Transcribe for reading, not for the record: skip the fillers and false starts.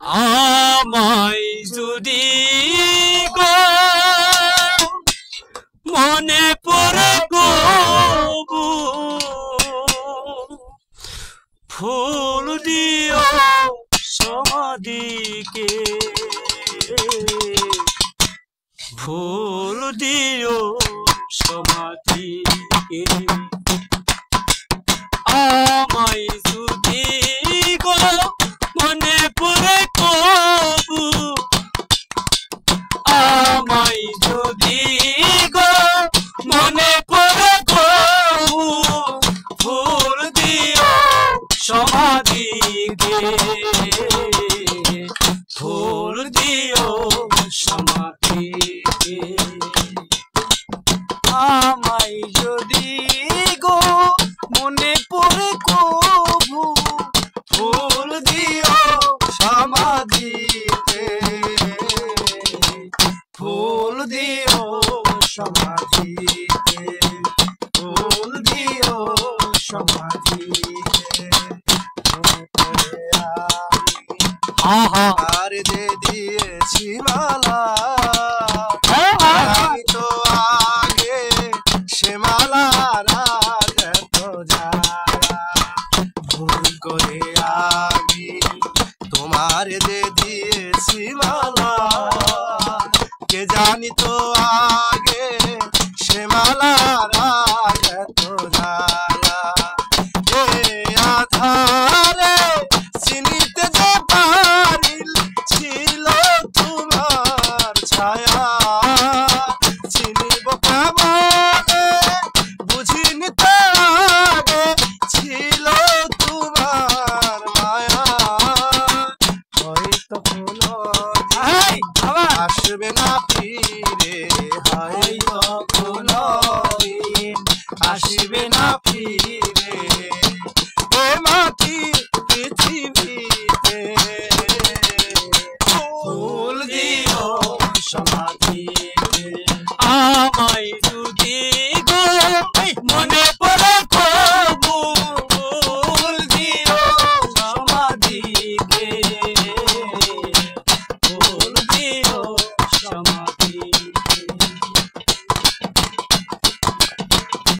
আমায় যদি গো মনে পড়ে গো ফুল দিও সমাধিকে ফুল দিও সমাধিকে আমায় যদি গো মনে পড়ে কবু আমায় যদি গো মনে পড়ে কবু ফুল দিও সমাধিকে ফুল দিও সমাধিকে আমায় যদি গো মনে পড়ে কবু ফুল দিও সমাধিতে ফুল দিও সমাধিতে ফুল দিও সমাধিতে আর যে দিয়েছি মালা আমি তো আগে সে মালা রাখতো যারা ভুল করে আমি তোমার যে দিয়েছি মালা কে জানি তো আগে সে মালা রাখতো যারা আধারে চিনিতে যে পারিল ছিল তোমার ছায়া চিনিব কেমনে বুঝিনি তো আগে ছিল তোমার মায়া হয়তো কোনো আসবে না ফিরে হয়তো কোনো আসবে না ফিরে মাটি পৃথিবীতে ফুল দিও সমাধিতে